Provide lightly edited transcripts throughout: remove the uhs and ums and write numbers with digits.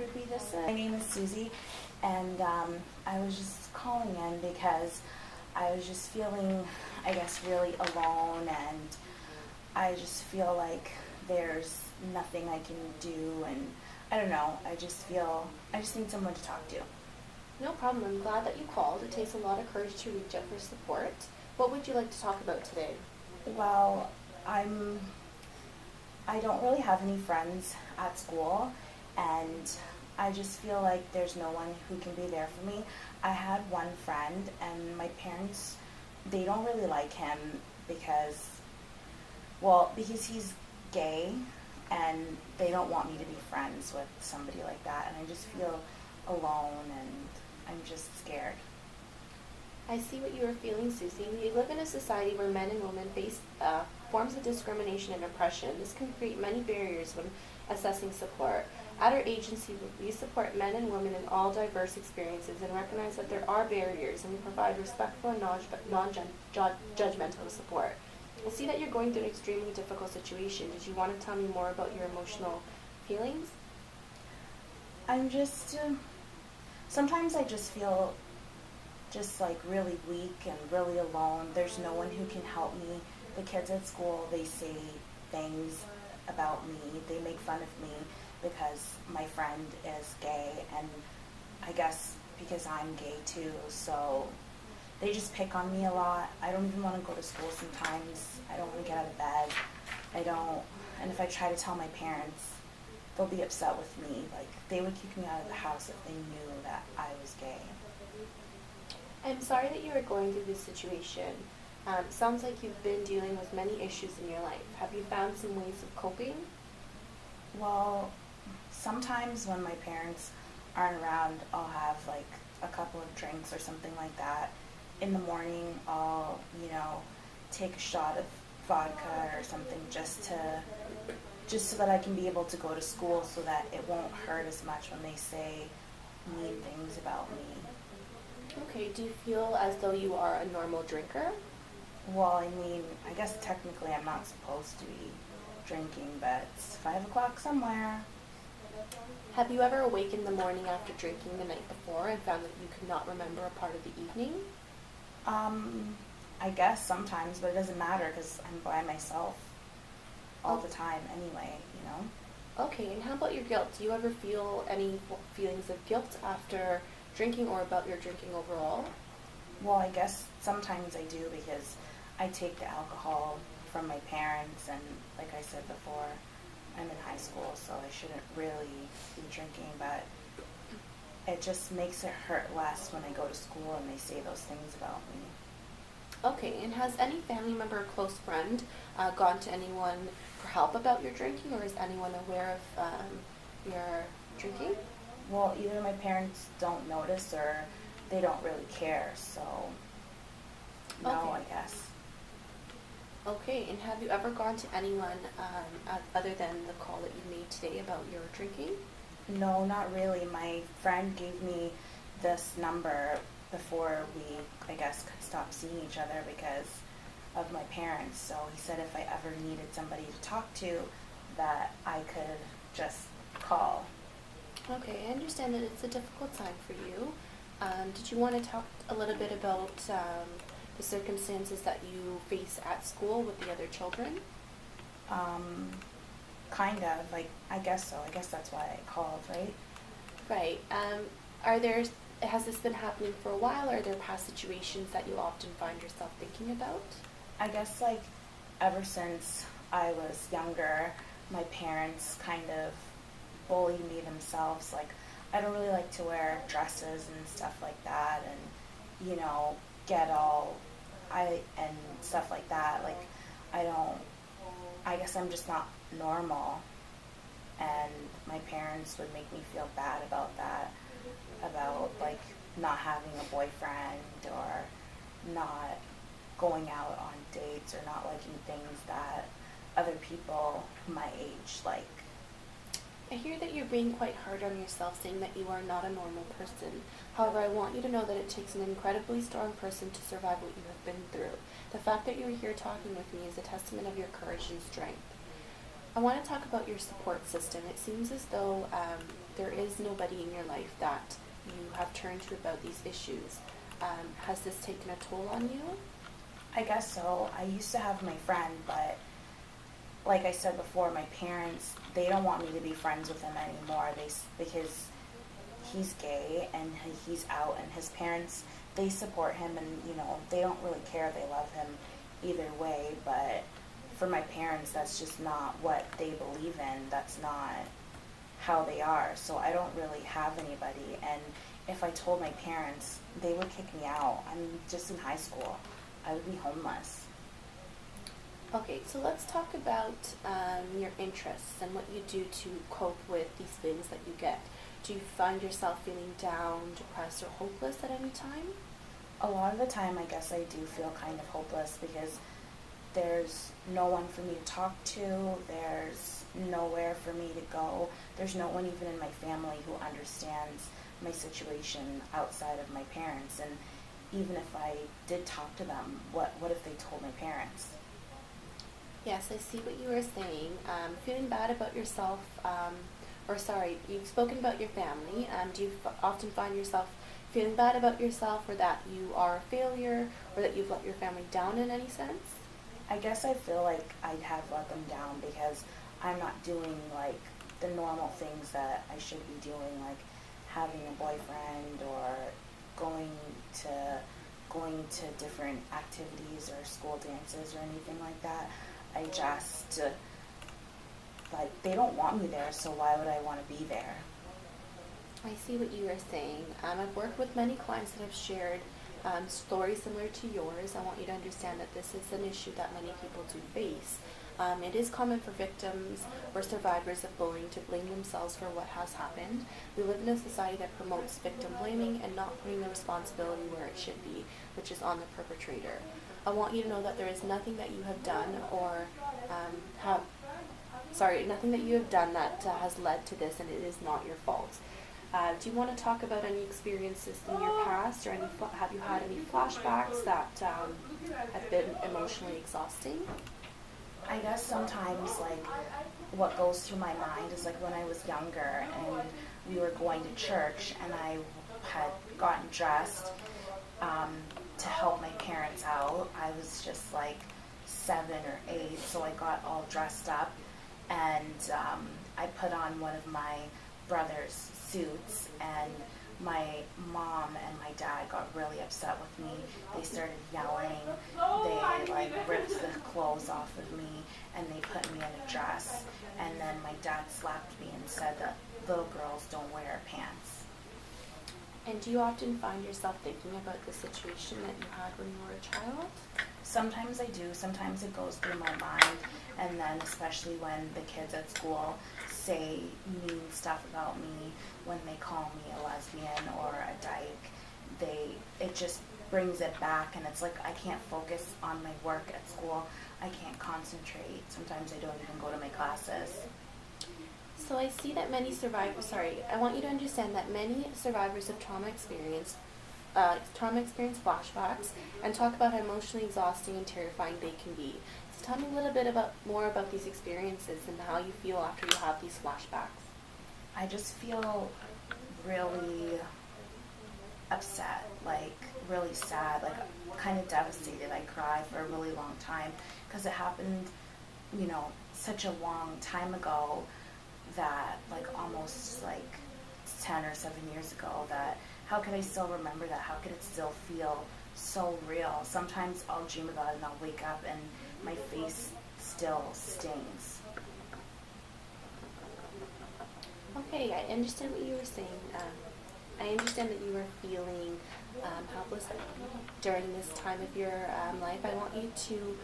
Rupi. My name is Susie, and I was just calling in because I was just feeling, I guess, really alone, and I just feel like there's nothing I can do, and I don't know, I just need someone to talk to. No problem. I'm glad that you called. It takes a lot of courage to reach out for support. What would you like to talk about today? Well, I don't really have any friends at school, and I just feel like there's no one who can be there for me. I had one friend, and my parents, they don't really like him because, because he's gay, and they don't want me to be friends with somebody like that, and I just feel alone, and I'm just scared. I see what you are feeling, Susie. We live in a society where men and women face forms of discrimination and oppression. This can create many barriers when assessing support. At our agency, we support men and women in all diverse experiences and recognize that there are barriers, and we provide respectful and non-judgmental support. I see that you're going through an extremely difficult situation. Did you want to tell me more about your emotional feelings? I'm just, sometimes I just feel just like really weak and really alone. There's no one who can help me. The kids at school, they say things about me. They make fun of me because my friend is gay, and I guess because I'm gay too, so they just pick on me a lot. I don't even want to go to school sometimes. I don't want to get out of bed. And if I try to tell my parents, they'll be upset with me. Like, they would kick me out of the house if they knew that I was gay. I'm sorry that you are going through this situation. Sounds like you've been dealing with many issues in your life. Have you found some ways of coping? Well, sometimes when my parents aren't around, I'll have like a couple of drinks or something like that. In the morning, I'll, take a shot of vodka or something just so that I can be able to go to school, so that it won't hurt as much when they say mean things about me. Okay, do you feel as though you are a normal drinker? Well, I guess technically I'm not supposed to be drinking, but it's 5 o'clock somewhere. Have you ever awakened in the morning after drinking the night before and found that you could not remember a part of the evening? I guess sometimes, but it doesn't matter because I'm by myself all the time anyway, Okay, and how about your guilt? Do you ever feel any feelings of guilt after drinking or about your drinking overall? Well, I guess sometimes I do because I take the alcohol from my parents, and like I said before, I'm in high school, so I shouldn't really be drinking, but it just makes it hurt less when I go to school and they say those things about me. Okay, and has any family member or close friend gone to anyone for help about your drinking, or is anyone aware of your drinking? Well, either my parents don't notice or they don't really care, so no, Okay. I guess. Okay, and have you ever gone to anyone other than the call that you made today about your drinking? No, not really. My friend gave me this number before we, I guess, could stop seeing each other because of my parents. So he said if I ever needed somebody to talk to, that I could just call. Okay, I understand that it's a difficult time for you. Did you want to talk a little bit about the circumstances that you face at school with the other children? Kind of, like, I guess so. I guess that's why I called, right? Right. Has this been happening for a while, or are there past situations that you often find yourself thinking about? I guess, like, ever since I was younger, my parents kind of bullied me themselves. Like, I don't really like to wear dresses and stuff like that, and, get all, and stuff like that. Like, I guess I'm just not normal, and my parents would make me feel bad about that, about like not having a boyfriend or not going out on dates or not liking things that other people my age like. I hear that you're being quite hard on yourself, saying that you are not a normal person. However, I want you to know that it takes an incredibly strong person to survive what you have been through. The fact that you're here talking with me is a testament of your courage and strength. I want to talk about your support system. It seems as though there is no nobody in your life that you have turned to about these issues. Has this taken a toll on you? I guess so. I used to have my friend, but like I said before, my parents, they don't want me to be friends with him anymore. Because he's gay and he's out, and his parents, they support him, and they don't really care. They love him either way, but for my parents, that's just not what they believe in. That's not how they are. So I don't really have anybody, and if I told my parents, they would kick me out. I'm just in high school. I would be homeless. Okay, so let's talk about your interests and what you do to cope with these feelings that you get. Do you find yourself feeling down, depressed, or hopeless at any time? A lot of the time, I guess I do feel kind of hopeless because there's no one for me to talk to. There's nowhere for me to go. There's no one even in my family who understands my situation outside of my parents. And even if I did talk to them, what if they told my parents? Yes, I see what you were saying. Feeling bad about yourself, you've spoken about your family. Do you often find yourself feeling bad about yourself, or that you are a failure, or that you've let your family down in any sense? I guess I feel like I have let them down because I'm not doing like the normal things that I should be doing, like having a boyfriend or going to different activities or school dances or anything like that. I just they don't want me there, so why would I want to be there? I see what you are saying. I've worked with many clients that have shared stories similar to yours. I want you to understand that this is an issue that many people do face. It is common for victims or survivors of bullying to blame themselves for what has happened. We live in a society that promotes victim blaming and not putting the responsibility where it should be, which is on the perpetrator. I want you to know that there is nothing that you have done or nothing that you have done that has led to this, and it is not your fault. Do you want to talk about any experiences in your past, or have you had any flashbacks that have been emotionally exhausting? I guess sometimes what goes through my mind is when I was younger and we were going to church and I had gotten dressed to help my parents out. I was just 7 or 8, so I got all dressed up and I put on one of my brother's suits, and my mom and my dad got really upset with me. They started yelling. They ripped the clothes off of me and they put me in a dress. And then my dad slapped me and said that little girls don't wear pants. And do you often find yourself thinking about the situation that you had when you were a child? Sometimes I do. Sometimes it goes through my mind. And then especially when the kids at school say mean stuff about me, when they call me a lesbian or a dyke, it just brings it back, and it's I can't focus on my work at school. I can't concentrate. Sometimes I don't even go to my classes. So I see that many survivors, I want you to understand that many survivors of trauma experience flashbacks and talk about how emotionally exhausting and terrifying they can be. So tell me a little bit more about these experiences and how you feel after you have these flashbacks. I just feel really upset, really sad, kind of devastated. I cry for a really long time because it happened, such a long time ago, that almost 10 or 7 years ago, that how could I still remember that? How could it still feel so real? Sometimes I'll dream about it and I'll wake up and my face still stings. Okay, I understand what you were saying. I understand that you were feeling helpless during this time of your life. I want you to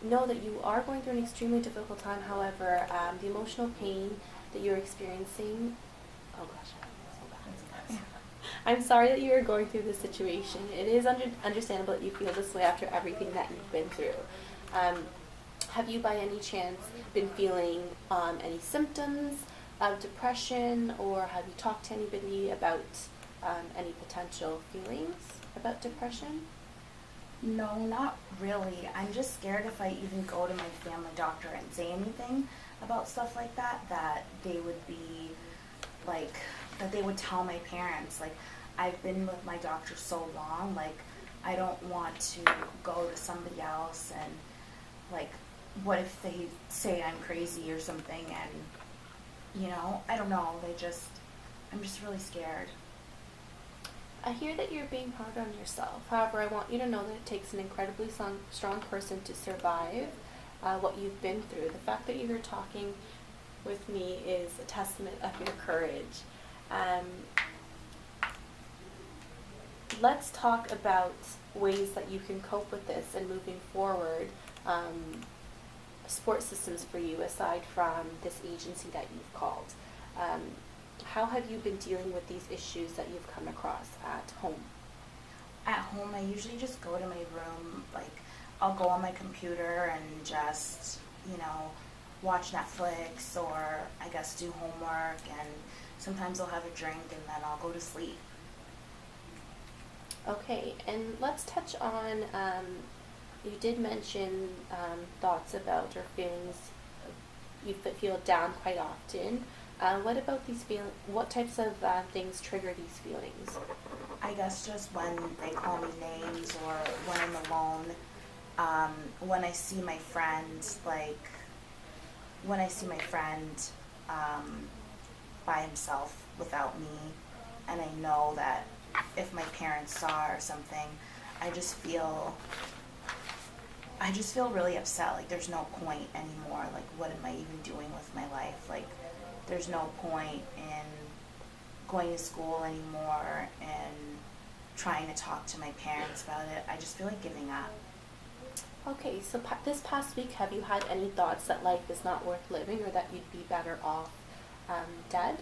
know that you are going through an extremely difficult time. However, the emotional pain that you're experiencing, oh gosh, I'm sorry that you are going through this situation. It is understandable that you feel this way after everything that you've been through. Have you by any chance been feeling any symptoms of depression, or have you talked to anybody about any potential feelings about depression? No, not really. I'm just scared if I even go to my family doctor and say anything about stuff like that, that they would be like, that they would tell my parents, like, I've been with my doctor so long, like, I don't want to go to somebody else, and, like, what if they say I'm crazy or something, and, I don't know, I'm just really scared. I hear that you're being hard on yourself. However, I want you to know that it takes an incredibly strong person to survive what you've been through. The fact that you're talking with me is a testament of your courage. Um, let's talk about ways that you can cope with this and moving forward. Support systems for you aside from this agency that you've called. How have you been dealing with these issues that you've come across at home? At home, I usually just go to my room, like, I'll go on my computer and just, watch Netflix, or I guess do homework, and sometimes I'll have a drink and then I'll go to sleep. Okay, and let's touch on, you did mention thoughts about or feelings, you feel down quite often. What about these feelings, what types of things trigger these feelings? I guess just when they call me names, or when I'm alone, when I see my friend, by himself without me, and I know that if my parents saw or something, I just feel really upset. Like, there's no point anymore. Like, what am I even doing with my life? Like, there's no point in going to school anymore and trying to talk to my parents about it. I just feel like giving up. Okay, so this past week, have you had any thoughts that life is not worth living or that you'd be better off dead?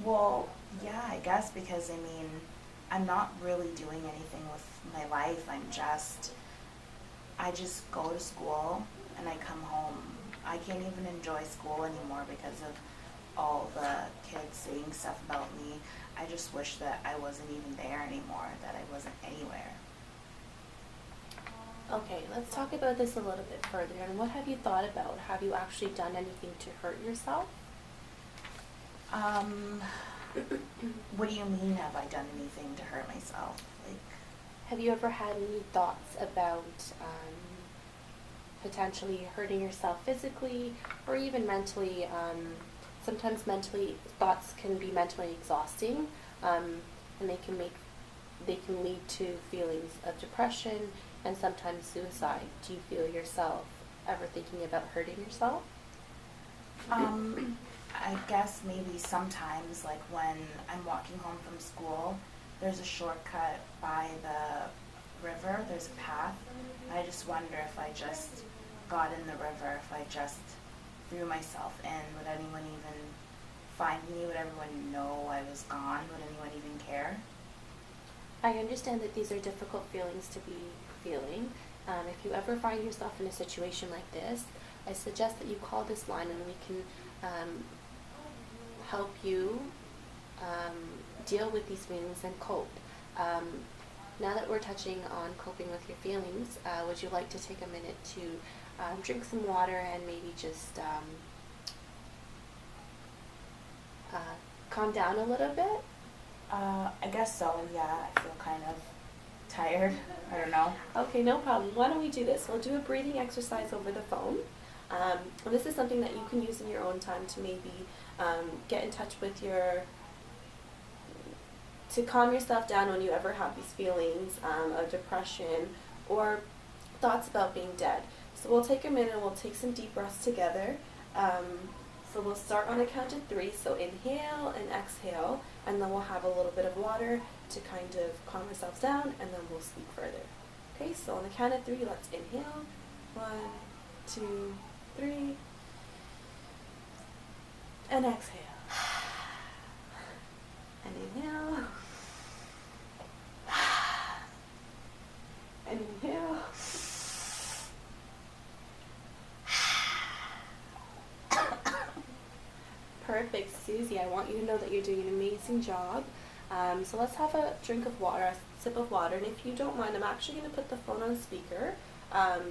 Well, yeah, I guess, because I'm not really doing anything with my life. I just go to school and I come home. I can't even enjoy school anymore because of all the kids saying stuff about me. I just wish that I wasn't even there anymore, that I wasn't anywhere. Okay, let's talk about this a little bit further. And what have you thought about? Have you actually done anything to hurt yourself? What do you mean, have I done anything to hurt myself? Like, have you ever had any thoughts about potentially hurting yourself physically or even mentally? Sometimes mentally, thoughts can be mentally exhausting, and they can lead to feelings of depression and sometimes suicide. Do you feel yourself ever thinking about hurting yourself? I guess maybe sometimes, like when I'm walking home from school, there's a shortcut by the river, there's a path. I just wonder if I just got in the river, if I just threw myself in, would anyone even find me? Would everyone know I was gone? Would anyone even care? I understand that these are difficult feelings to be feeling. If you ever find yourself in a situation like this, I suggest that you call this line and we can help you deal with these feelings and cope. Now that we're touching on coping with your feelings, would you like to take a minute to drink some water and maybe just calm down a little bit? I guess so, yeah. I feel kind of tired. I don't know. Okay, no problem. Why don't we do this? We'll do a breathing exercise over the phone. And this is something that you can use in your own time to maybe get in touch with to calm yourself down when you ever have these feelings of depression or thoughts about being dead. So we'll take a minute and we'll take some deep breaths together. So we'll start on a count of 3. So inhale and exhale, and then we'll have a little bit of water to kind of calm ourselves down, and then we'll speak further. Okay, so on the count of 3, let's inhale. 1, 2, 3. And exhale. And inhale. And inhale. Perfect, Susie. I want you to know that you're doing an amazing job. So let's have a drink of water, a sip of water, and if you don't mind, I'm actually going to put the phone on speaker.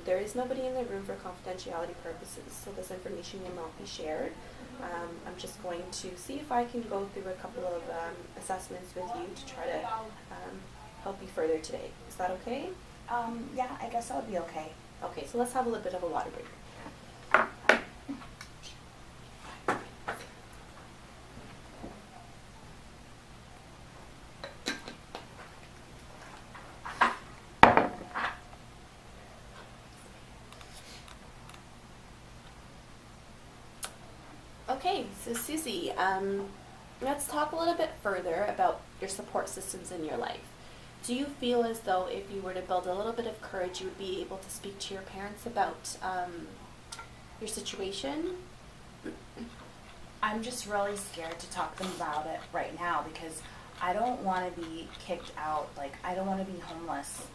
There is nobody in the room for confidentiality purposes, so this information will not be shared. I'm just going to see if I can go through a couple of assessments with you to try to help you further today. Is that okay? Yeah, I guess that would be okay. Okay, so let's have a little bit of a water break. Okay, so Susie, let's talk a little bit further about your support systems in your life. Do you feel as though if you were to build a little bit of courage, you would be able to speak to your parents about your situation? I'm just really scared to talk to them about it right now because I don't want to be kicked out. Like, I don't want to be homeless.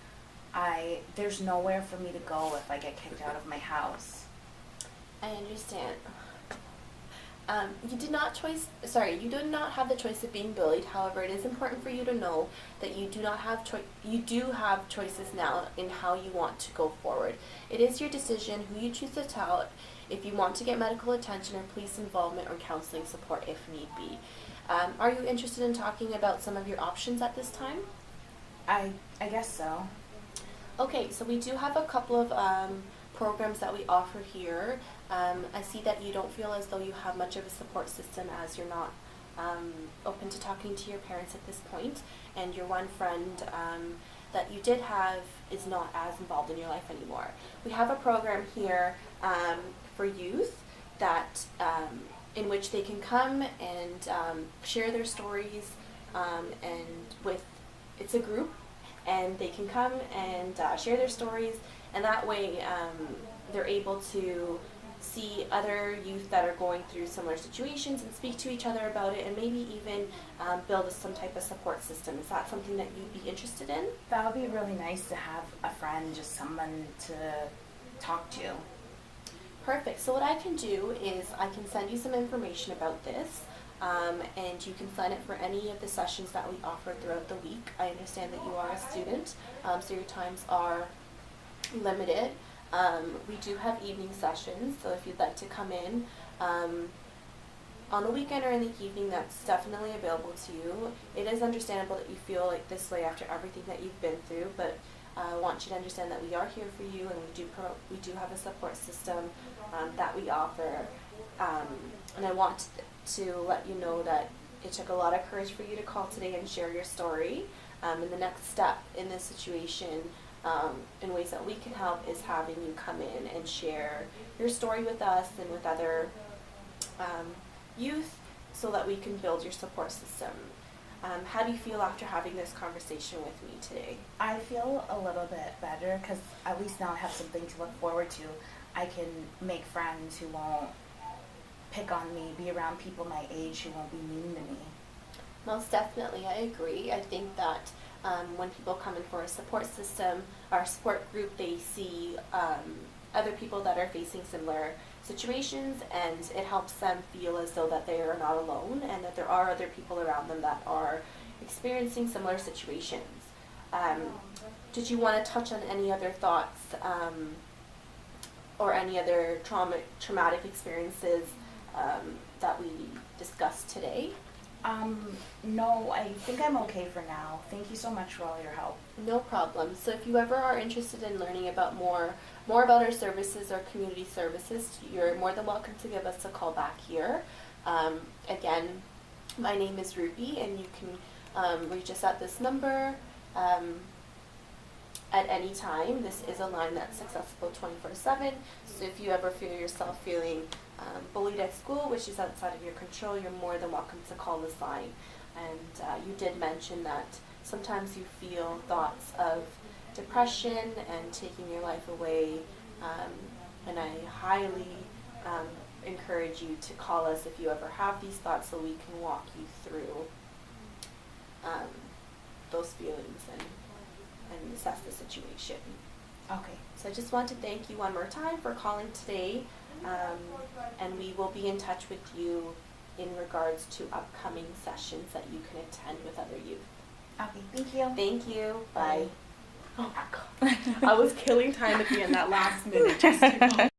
There's nowhere for me to go if I get kicked out of my house. I understand. You did not have the choice of being bullied. However, it is important for you to know that you do have choices now in how you want to go forward. It is your decision who you choose to tell if you want to get medical attention or police involvement or counseling support if need be. Are you interested in talking about some of your options at this time? I guess so. Okay, so we do have a couple of programs that we offer here. I see that you don't feel as though you have much of a support system as you're not open to talking to your parents at this point, and your one friend that you did have is not as involved in your life anymore. We have a program here for youth that in which they can come and share their stories, and it's a group, and they can come and share their stories, and that way they're able to see other youth that are going through similar situations and speak to each other about it, and maybe even build some type of support system. Is that something that you'd be interested in? That would be really nice to have a friend, just someone to talk to. Perfect. So what I can do is I can send you some information about this, and you can sign up for any of the sessions that we offer throughout the week. I understand that you are a student, so your times are limited. We do have evening sessions, so if you'd like to come in on the weekend or in the evening, that's definitely available to you. It is understandable that you feel like this way after everything that you've been through, but I want you to understand that we are here for you, and we do have a support system that we offer. And I want to let you know that it took a lot of courage for you to call today and share your story. And the next step in this situation, in ways that we can help, is having you come in and share your story with us and with other youth so that we can build your support system. How do you feel after having this conversation with me today? I feel a little bit better because at least now I have something to look forward to. I can make friends who won't pick on me, be around people my age who won't be mean to me. Most definitely, I agree. I think that when people come in for a support system, our support group, they see other people that are facing similar situations, and it helps them feel as though that they are not alone and that there are other people around them that are experiencing similar situations. Did you want to touch on any other thoughts or any other traumatic experiences that we discussed today? No, I think I'm okay for now. Thank you so much for all your help. No problem. So if you ever are interested in learning about more about our services, our community services, you're more than welcome to give us a call back here. Again, my name is Rupi, and you can reach us at this number at any time. This is a line that's accessible 24/7. So if you ever feel yourself feeling bullied at school, which is outside of your control, you're more than welcome to call this line. And you did mention that sometimes you feel thoughts of depression and taking your life away, and I highly encourage you to call us if you ever have these thoughts, so we can walk you through those feelings and assess the situation. Okay. So I just want to thank you one more time for calling today, and we will be in touch with you in regards to upcoming sessions that you can attend with other youth. Okay, thank you. Thank you. Bye. Oh my God. I was killing time at the end, that last minute. Just